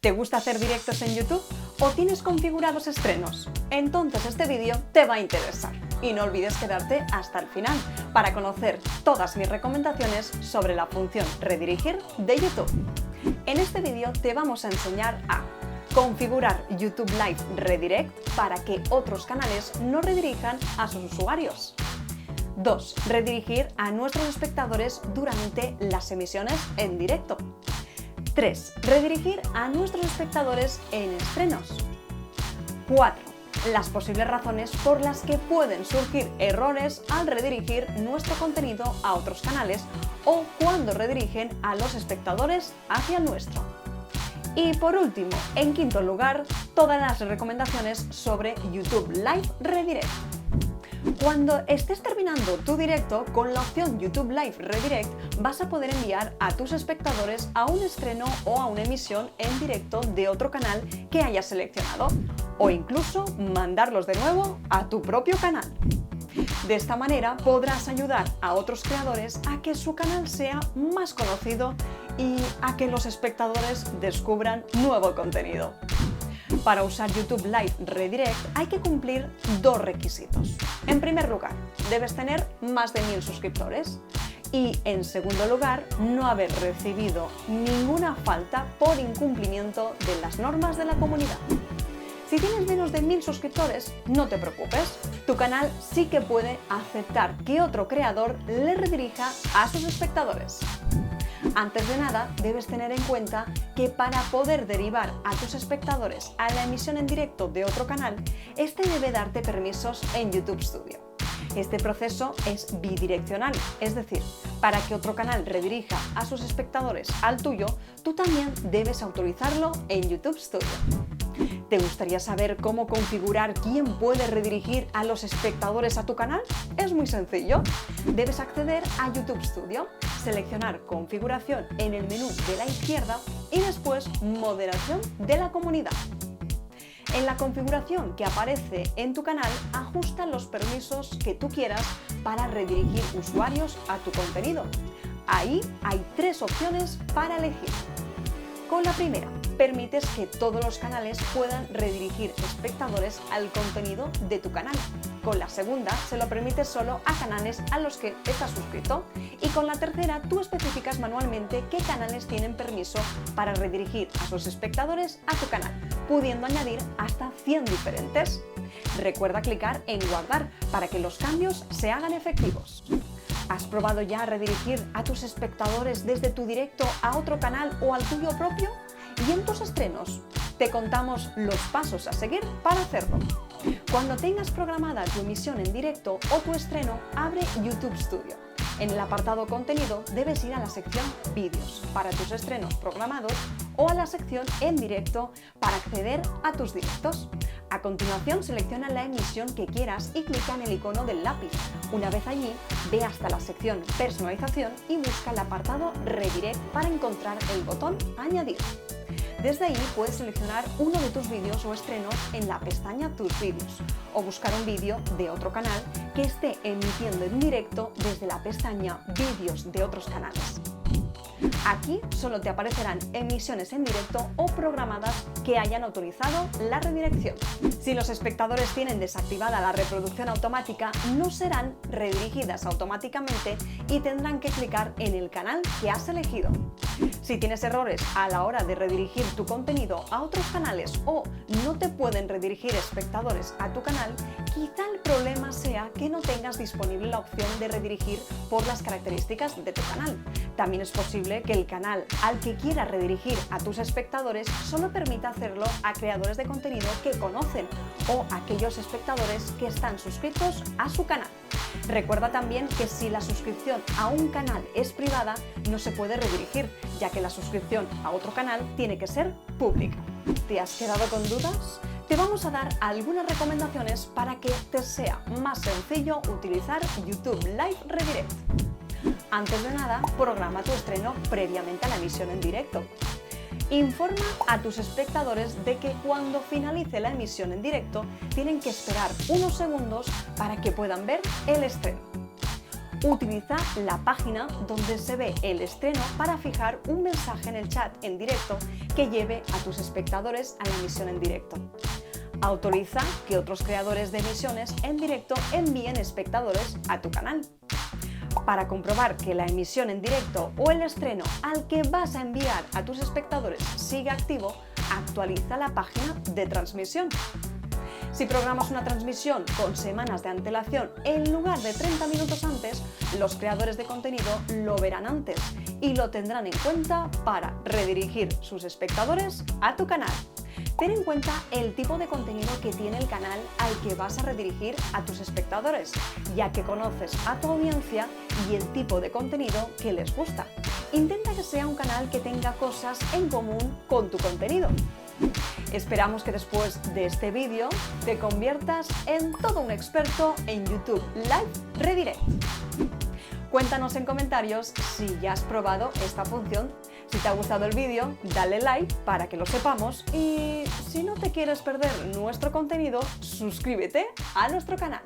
¿Te gusta hacer directos en YouTube o tienes configurados estrenos? Entonces este vídeo te va a interesar y no olvides quedarte hasta el final para conocer todas mis recomendaciones sobre la función redirigir de YouTube. En este vídeo te vamos a enseñar a configurar YouTube Live Redirect para que otros canales no redirijan a sus usuarios. 2. Redirigir a nuestros espectadores durante las emisiones en directo. 3. Redirigir a nuestros espectadores en estrenos. 4. Las posibles razones por las que pueden surgir errores al redirigir nuestro contenido a otros canales o cuando redirigen a los espectadores hacia el nuestro. Y por último, en quinto lugar, todas las recomendaciones sobre YouTube Live Redirect. Cuando estés terminando tu directo, con la opción YouTube Live Redirect vas a poder enviar a tus espectadores a un estreno o a una emisión en directo de otro canal que hayas seleccionado, o incluso mandarlos de nuevo a tu propio canal. De esta manera podrás ayudar a otros creadores a que su canal sea más conocido y a que los espectadores descubran nuevo contenido. Para usar YouTube Live Redirect hay que cumplir dos requisitos. En primer lugar, debes tener más de 1000 suscriptores y, en segundo lugar, no haber recibido ninguna falta por incumplimiento de las normas de la comunidad. Si tienes menos de 1000 suscriptores, no te preocupes, tu canal sí que puede aceptar que otro creador le redirija a sus espectadores. Antes de nada, debes tener en cuenta que para poder derivar a tus espectadores a la emisión en directo de otro canal, este debe darte permisos en YouTube Studio. Este proceso es bidireccional, es decir, para que otro canal redirija a sus espectadores al tuyo, tú también debes autorizarlo en YouTube Studio. ¿Te gustaría saber cómo configurar quién puede redirigir a los espectadores a tu canal? Es muy sencillo. Debes acceder a YouTube Studio, seleccionar Configuración en el menú de la izquierda y después Moderación de la comunidad. En la configuración que aparece en tu canal, ajusta los permisos que tú quieras para redirigir usuarios a tu contenido. Ahí hay 3 opciones para elegir. Con la primera, permites que todos los canales puedan redirigir espectadores al contenido de tu canal. Con la segunda, se lo permites solo a canales a los que estás suscrito. Y con la tercera, tú especificas manualmente qué canales tienen permiso para redirigir a sus espectadores a tu canal, pudiendo añadir hasta 100 diferentes. Recuerda clicar en Guardar para que los cambios se hagan efectivos. ¿Has probado ya redirigir a tus espectadores desde tu directo a otro canal o al tuyo propio? Y en tus estrenos te contamos los pasos a seguir para hacerlo. Cuando tengas programada tu emisión en directo o tu estreno, abre YouTube Studio. En el apartado Contenido debes ir a la sección Vídeos para tus estrenos programados o a la sección En directo para acceder a tus directos. A continuación, selecciona la emisión que quieras y clica en el icono del lápiz. Una vez allí, ve hasta la sección Personalización y busca el apartado Redirect para encontrar el botón Añadir. Desde ahí puedes seleccionar uno de tus vídeos o estrenos en la pestaña Tus vídeos o buscar un vídeo de otro canal que esté emitiendo en directo desde la pestaña Vídeos de otros canales. Aquí solo te aparecerán emisiones en directo o programadas que hayan autorizado la redirección. Si los espectadores tienen desactivada la reproducción automática, no serán redirigidas automáticamente y tendrán que clicar en el canal que has elegido. Si tienes errores a la hora de redirigir tu contenido a otros canales o no te pueden redirigir espectadores a tu canal, quizá el problema sea que no tengas disponible la opción de redirigir por las características de tu canal. También es posible que el canal al que quieras redirigir a tus espectadores solo permita hacerlo a creadores de contenido que conocen o a aquellos espectadores que están suscritos a su canal. Recuerda también que si la suscripción a un canal es privada, no se puede redirigir, ya que la suscripción a otro canal tiene que ser pública. ¿Te has quedado con dudas? Te vamos a dar algunas recomendaciones para que te sea más sencillo utilizar YouTube Live Redirect. Antes de nada, programa tu estreno previamente a la emisión en directo. Informa a tus espectadores de que cuando finalice la emisión en directo tienen que esperar unos segundos para que puedan ver el estreno. Utiliza la página donde se ve el estreno para fijar un mensaje en el chat en directo que lleve a tus espectadores a la emisión en directo. Autoriza que otros creadores de emisiones en directo envíen espectadores a tu canal. Para comprobar que la emisión en directo o el estreno al que vas a enviar a tus espectadores sigue activo, actualiza la página de transmisión. Si programas una transmisión con semanas de antelación en lugar de 30 minutos antes, los creadores de contenido lo verán antes y lo tendrán en cuenta para redirigir sus espectadores a tu canal. Ten en cuenta el tipo de contenido que tiene el canal al que vas a redirigir a tus espectadores, ya que conoces a tu audiencia y el tipo de contenido que les gusta. Intenta que sea un canal que tenga cosas en común con tu contenido. Esperamos que después de este vídeo te conviertas en todo un experto en YouTube Live Redirect. Cuéntanos en comentarios si ya has probado esta función. Si te ha gustado el vídeo, dale like para que lo sepamos y si no te quieres perder nuestro contenido, suscríbete a nuestro canal.